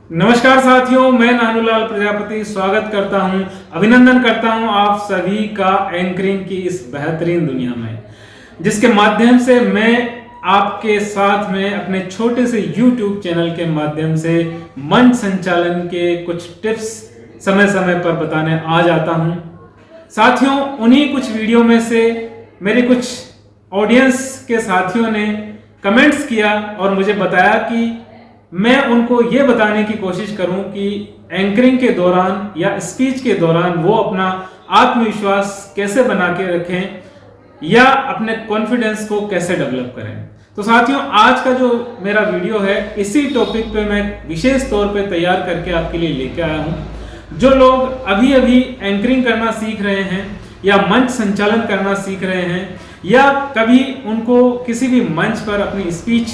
नमस्कार साथियों, मैं नानूलाल प्रजापति स्वागत करता हूं, अभिनंदन करता हूं आप सभी का एंकरिंग की इस बेहतरीन दुनिया में, जिसके माध्यम से मैं आपके साथ में अपने छोटे से YouTube चैनल के माध्यम से मंच संचालन के कुछ टिप्स समय समय पर बताने आ जाता हूं। साथियों, उन्हीं कुछ वीडियो में से मेरे कुछ ऑडियंस के साथियों ने कमेंट्स किया और मुझे बताया कि मैं उनको ये बताने की कोशिश करूं कि एंकरिंग के दौरान या स्पीच के दौरान वो अपना आत्मविश्वास कैसे बना के रखें या अपने कॉन्फिडेंस को कैसे डेवलप करें। तो साथियों, आज का जो मेरा वीडियो है इसी टॉपिक पे मैं विशेष तौर पे तैयार करके आपके लिए लेके आया हूं। जो लोग अभी अभी एंकरिंग करना सीख रहे हैं या मंच संचालन करना सीख रहे हैं या कभी उनको किसी भी मंच पर अपनी स्पीच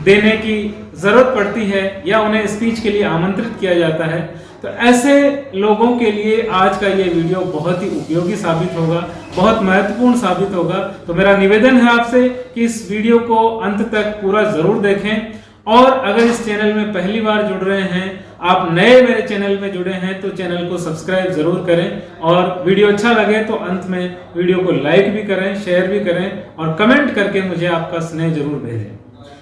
देने की जरूरत पड़ती है या उन्हें स्पीच के लिए आमंत्रित किया जाता है, तो ऐसे लोगों के लिए आज का ये वीडियो बहुत ही उपयोगी साबित होगा, बहुत महत्वपूर्ण साबित होगा। तो मेरा निवेदन है आपसे कि इस वीडियो को अंत तक पूरा जरूर देखें। और अगर इस चैनल में पहली बार जुड़ रहे हैं, आप नए मेरे चैनल में जुड़े हैं, तो चैनल को सब्सक्राइब जरूर करें और वीडियो अच्छा लगे तो अंत में वीडियो को लाइक भी करें, शेयर भी करें और कमेंट करके मुझे आपका स्नेह जरूर भेजें।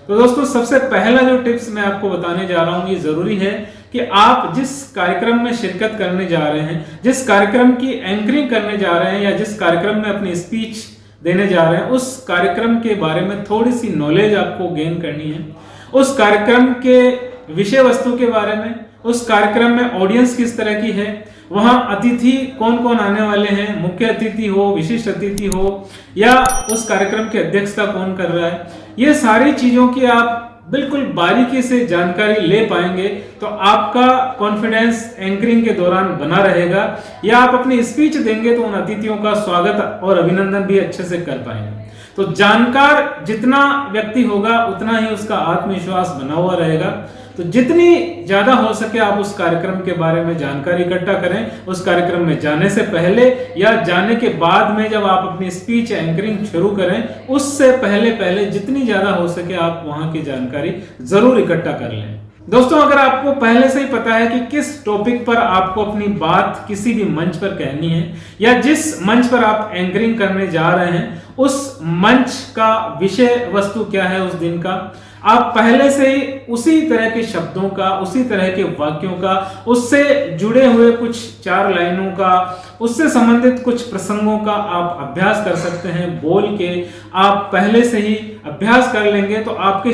तो दोस्तों, सबसे पहला जो टिप्स मैं आपको बताने जा रहा हूं, ये जरूरी है कि आप जिस कार्यक्रम में शिरकत करने जा रहे हैं, जिस कार्यक्रम की एंकरिंग करने जा रहे हैं या जिस कार्यक्रम में अपनी स्पीच देने जा रहे हैं, उस कार्यक्रम के बारे में थोड़ी सी नॉलेज आपको गेन करनी है। उस कार्यक्रम के विषय वस्तु के बारे में, उस कार्यक्रम में ऑडियंस किस तरह की है, वहां अतिथि कौन कौन आने वाले हैं, मुख्य अतिथि हो, विशिष्ट अतिथि हो, या उस कार्यक्रम की अध्यक्षता कौन कर रहा है, ये सारी चीजों की आप बिल्कुल बारीकी से जानकारी ले पाएंगे तो आपका कॉन्फिडेंस एंकरिंग के दौरान बना रहेगा या आप अपनी स्पीच देंगे तो उन अतिथियों का स्वागत और अभिनंदन भी अच्छे से कर पाएंगे। तो जानकार जितना व्यक्ति होगा उतना ही उसका आत्मविश्वास बना हुआ रहेगा। तो जितनी ज्यादा हो सके आप उस कार्यक्रम के बारे में जानकारी इकट्ठा करें। उस कार्यक्रम में जाने से पहले या जाने के बाद में जब आप अपनी स्पीच एंकरिंग शुरू करें, उससे पहले जितनी ज्यादा हो सके आप वहां की जानकारी जरूर इकट्ठा कर लें। दोस्तों, अगर आपको पहले से ही पता है कि किस टॉपिक पर आपको अपनी बात किसी भी मंच पर कहनी है या जिस मंच पर आप एंकरिंग करने जा रहे हैं, उस मंच का विषय वस्तु क्या है उस दिन का, आप पहले से ही उसी तरह के शब्दों का, उसी तरह के वाक्यों का, उससे जुड़े हुए कुछ 4 लाइनों का, उससे संबंधित कुछ प्रसंगों का आप अभ्यास कर सकते हैं। बोल के आप पहले से ही अभ्यास कर लेंगे तो आपके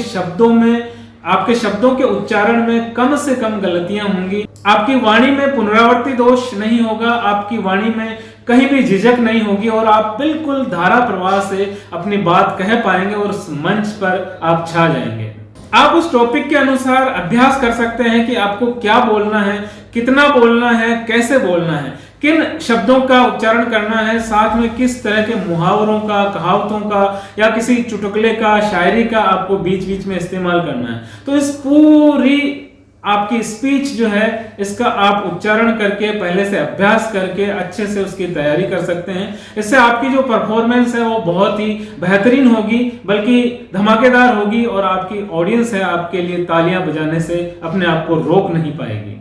शब्दों के उच्चारण में कम से कम गलतियां होंगी, आपकी वाणी में पुनरावृत्ति दोष नहीं होगा, आपकी वाणी में कहीं भी झिझक नहीं होगी और आप बिल्कुल धारा प्रवाह से अपनी बात कह पाएंगे और उस मंच पर आप छा जाएंगे। आप उस टॉपिक के अनुसार अभ्यास कर सकते हैं कि आपको क्या बोलना है, कितना बोलना है, कैसे बोलना है, किन शब्दों का उच्चारण करना है, साथ में किस तरह के मुहावरों का, कहावतों का या किसी चुटकुले का, शायरी का आपको बीच बीच में इस्तेमाल करना है। तो इस पूरी आपकी स्पीच जो है, इसका आप उच्चारण करके पहले से अभ्यास करके अच्छे से उसकी तैयारी कर सकते हैं। इससे आपकी जो परफॉर्मेंस है वो बहुत ही बेहतरीन होगी, बल्कि धमाकेदार होगी और आपकी ऑडियंस है आपके लिए तालियां बजाने से अपने आप को रोक नहीं पाएगी।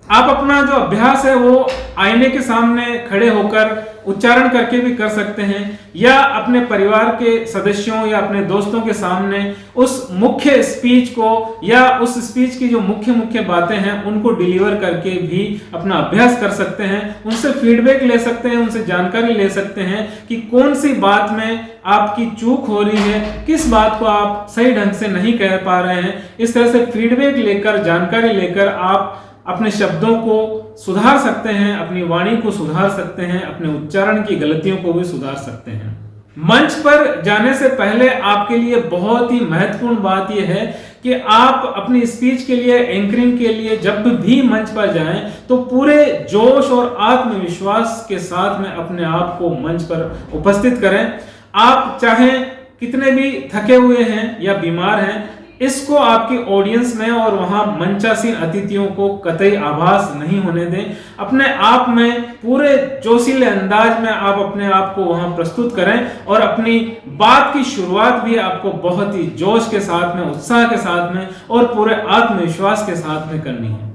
आप अपना जो अभ्यास है वो आईने के सामने खड़े होकर उच्चारण करके भी कर सकते हैं या अपने परिवार के सदस्यों या अपने दोस्तों के सामने उस मुख्य स्पीच को या उस स्पीच की जो मुख्य बातें हैं उनको डिलीवर करके भी अपना अभ्यास कर सकते हैं। उनसे फीडबैक ले सकते हैं, उनसे जानकारी ले सकते हैं कि कौन सी बात में आपकी चूक हो रही है, किस बात को आप सही ढंग से नहीं कह पा रहे हैं। इस तरह से फीडबैक लेकर, जानकारी लेकर आप अपने शब्दों को सुधार सकते हैं, अपनी वाणी को सुधार सकते हैं, अपने उच्चारण की गलतियों को भी सुधार सकते हैं। मंच पर जाने से पहले आपके लिए बहुत ही महत्वपूर्ण बात यह है कि आप अपनी स्पीच के लिए, एंकरिंग के लिए जब भी मंच पर जाएं तो पूरे जोश और आत्मविश्वास के साथ में अपने आप को मंच पर उपस्थित करें। आप चाहे कितने भी थके हुए हैं या बीमार हैं, इसको आपकी ऑडियंस में और वहां मंचासीन अतिथियों को कतई आभास नहीं होने दें। अपने आप में पूरे जोशीले अंदाज में आप अपने आप को वहां प्रस्तुत करें और अपनी बात की शुरुआत भी आपको बहुत ही जोश के साथ में, उत्साह के साथ में और पूरे आत्मविश्वास के साथ में करनी है।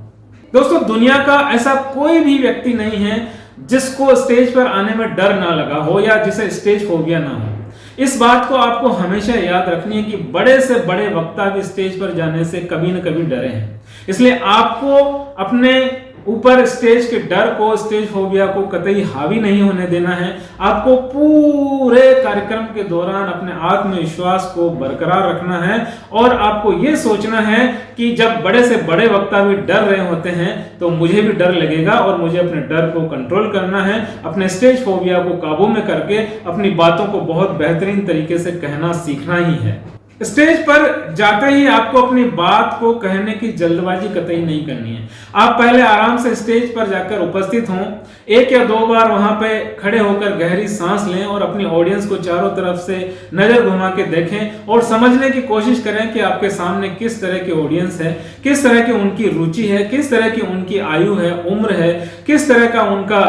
दोस्तों, दुनिया का ऐसा कोई भी व्यक्ति नहीं है जिसको स्टेज पर आने में डर ना लगा हो या जिसे स्टेज फोबिया ना हो। इस बात को आपको हमेशा याद रखनी है कि बड़े से बड़े वक्ता भी स्टेज पर जाने से कभी न कभी डरे हैं। इसलिए आपको अपने ऊपर स्टेज के डर को, स्टेज फोबिया को कतई हावी नहीं होने देना है। आपको पूरे कार्यक्रम के दौरान अपने आत्मविश्वास को बरकरार रखना है और आपको यह सोचना है कि जब बड़े से बड़े वक्ता भी डर रहे होते हैं तो मुझे भी डर लगेगा और मुझे अपने डर को कंट्रोल करना है। अपने स्टेज फोबिया को काबू में करके अपनी बातों को बहुत बेहतरीन तरीके से कहना सीखना ही है। स्टेज पर जाते ही आपको अपनी बात को कहने की जल्दबाजी कतई नहीं करनी है। आप पहले आराम से स्टेज पर जाकर उपस्थित हों, 1 या 2 बार वहां पे खड़े होकर गहरी सांस लें और अपनी ऑडियंस को चारों तरफ से नजर घुमा के देखें और समझने की कोशिश करें कि आपके सामने किस तरह की ऑडियंस है, किस तरह की उनकी रुचि है, किस तरह की उनकी आयु है, उम्र है, किस तरह का उनका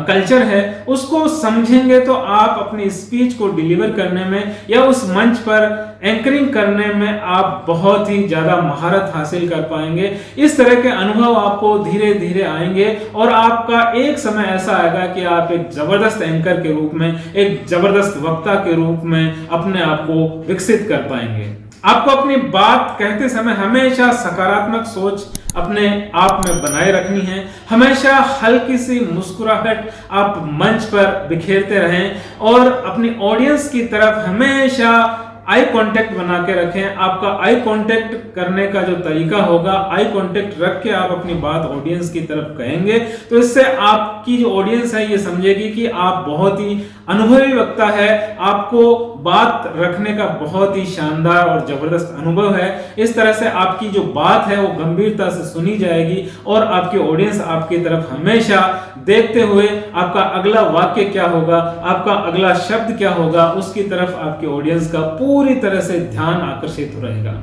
कल्चर है। उसको समझेंगे तो आप अपनी स्पीच को डिलीवर करने में या उस मंच पर एंकरिंग करने में आप बहुत ही ज्यादा महारत हासिल कर पाएंगे। इस तरह के अनुभव आपको धीरे धीरे आएंगे और आपका एक समय ऐसा आएगा कि आप एक जबरदस्त एंकर के रूप में, एक जबरदस्त वक्ता के रूप में अपने आप को विकसित कर पाएंगे। आपको अपनी बात कहते समय हमेशा सकारात्मक सोच अपने आप में बनाए रखनी है। हमेशा हल्की सी मुस्कुराहट आप मंच पर बिखेरते रहें और अपनी ऑडियंस की तरफ हमेशा आई कांटेक्ट बना के रखें। आपका आई कांटेक्ट करने का जो तरीका होगा, आई कांटेक्ट रख के आप अपनी बात ऑडियंस की तरफ कहेंगे तो इससे आपकी जो ऑडियंस है ये समझेगी कि आप बहुत ही अनुभवी वक्ता है, आपको बात रखने का बहुत ही शानदार और जबरदस्त अनुभव है। इस तरह से आपकी जो बात है वो गंभीरता से सुनी जाएगी और आपकी ऑडियंस आपकी तरफ हमेशा देखते हुए आपका अगला वाक्य क्या होगा, आपका अगला शब्द क्या होगा, उसकी तरफ आपकी ऑडियंस का पूरी तरह से ध्यान आकर्षित रहेगा।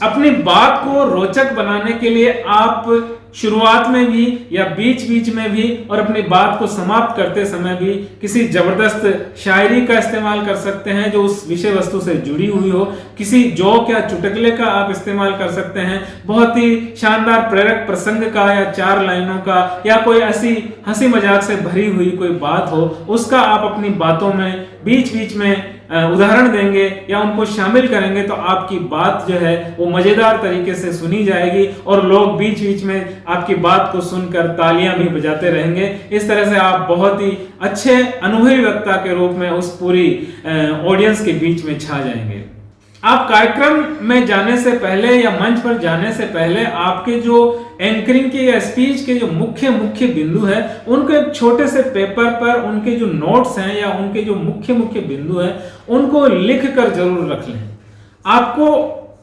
अपनी बात को रोचक बनाने के लिए आप शुरुआत में भी या बीच बीच में भी और अपनी बात को समाप्त करते समय भी किसी जबरदस्त शायरी का इस्तेमाल कर सकते हैं जो उस विषय वस्तु से जुड़ी हुई हो। किसी जोक या चुटकुले का आप इस्तेमाल कर सकते हैं, बहुत ही शानदार प्रेरक प्रसंग का या 4 लाइनों का या कोई ऐसी हंसी मजाक से भरी हुई कोई बात हो, उसका आप अपनी बातों में बीच बीच में उदाहरण देंगे या उनको शामिल करेंगे तो आपकी बात जो है वो मजेदार तरीके से सुनी जाएगी और लोग बीच बीच में आपकी बात को सुनकर तालियां भी बजाते रहेंगे। इस तरह से आप बहुत ही अच्छे अनुभवी वक्ता के रूप में उस पूरी ऑडियंस के बीच में छा जाएंगे। आप कार्यक्रम में जाने से पहले या मंच पर जाने से पहले आपके जो एंकरिंग के या स्पीच के जो मुख्य बिंदु है उनको एक छोटे से पेपर पर उनके जो नोट्स हैं या उनके जो मुख्य बिंदु हैं उनको लिख कर जरूर रख लें। आपको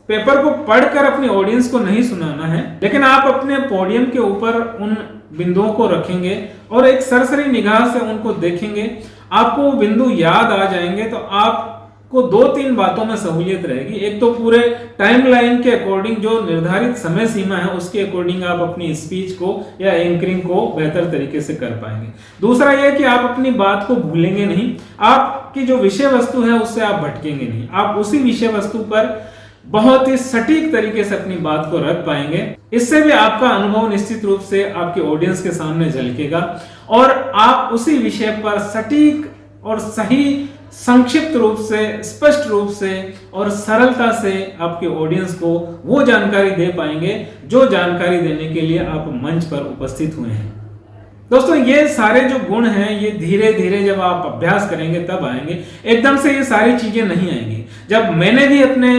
पेपर को पढ़कर अपनी ऑडियंस को नहीं सुनाना है, लेकिन आप अपने पोडियम के ऊपर उन बिंदुओं को रखेंगे और एक सरसरी निगाह से उनको देखेंगे। आपको वो बिंदु याद आ जाएंगे तो आप को 2-3 बातों में सहूलियत रहेगी। एक तो पूरे टाइमलाइन के अकॉर्डिंग जो निर्धारित समय सीमा है उसके अकॉर्डिंग आप अपनी स्पीच को या एंकरिंग को बेहतर तरीके से कर पाएंगे। दूसरा यह कि आप अपनी बात को भूलेंगे नहीं, आपकी जो विषय वस्तु है उससे आप भटकेंगे नहीं, आप उसी विषय वस्तु पर बहुत ही सटीक तरीके से अपनी बात को रख पाएंगे। इससे भी आपका अनुभव निश्चित रूप से आपके ऑडियंस के सामने झलकेगा और आप उसी विषय पर सटीक और सही, संक्षिप्त रूप से, स्पष्ट रूप से और सरलता से आपके ऑडियंस को वो जानकारी दे पाएंगे जो जानकारी देने के लिए आप मंच पर उपस्थित हुए हैं। दोस्तों, ये सारे जो गुण हैं ये धीरे धीरे जब आप अभ्यास करेंगे तब आएंगे, एकदम से ये सारी चीजें नहीं आएंगी। जब मैंने भी अपने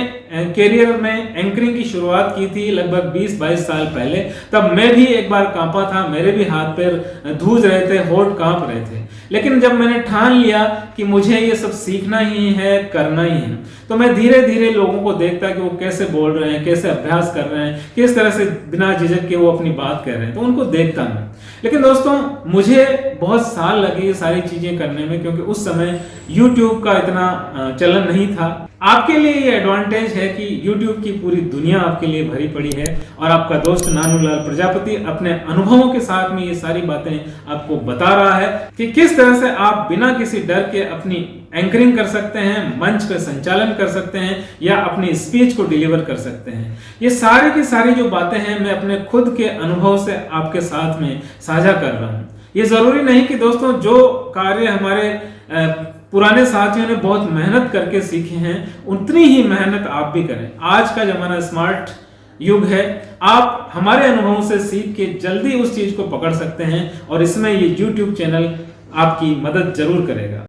कैरियर में एंकरिंग की शुरुआत की थी लगभग 20-22 साल पहले, तब मैं भी एक बार कांपा था, मेरे भी हाथ पैर धूज रहे थे, होठ कांप रहे थे। लेकिन जब मैंने ठान लिया कि मुझे ये सब सीखना ही है, करना ही है, तो मैं धीरे धीरे लोगों को देखता कि वो कैसे बोल रहे हैं, कैसे अभ्यास कर रहे हैं, किस तरह से बिना झिझक के वो अपनी बात कह रहे हैं, तो उनको देखता मैं। लेकिन दोस्तों, मुझे बहुत साल लगे ये सारी चीजें करने में, क्योंकि उस समय YouTube का इतना चलन नहीं था। आपके लिए ये एडवांटेज है कि YouTube की पूरी दुनिया आपके लिए भरी पड़ी है और आपका दोस्त नानूलाल प्रजापति अपने अनुभवों के साथ में ये सारी बातें आपको बता रहा है कि किस तरह से आप बिना किसी डर के अपनी एंकरिंग कर सकते हैं, मंच पे संचालन कर सकते हैं या अपनी स्पीच को डिलीवर कर सकते हैं। ये सारी की सारी जो बातें हैं मैं अपने खुद के अनुभव से आपके साथ में साझा कर रहा हूँ। ये जरूरी नहीं कि दोस्तों जो कार्य हमारे पुराने साथियों ने बहुत मेहनत करके सीखे हैं उतनी ही मेहनत आप भी करें। आज का जमाना स्मार्ट युग है, आप हमारे अनुभवों से सीख के जल्दी उस चीज को पकड़ सकते हैं और इसमें ये YouTube चैनल आपकी मदद जरूर करेगा।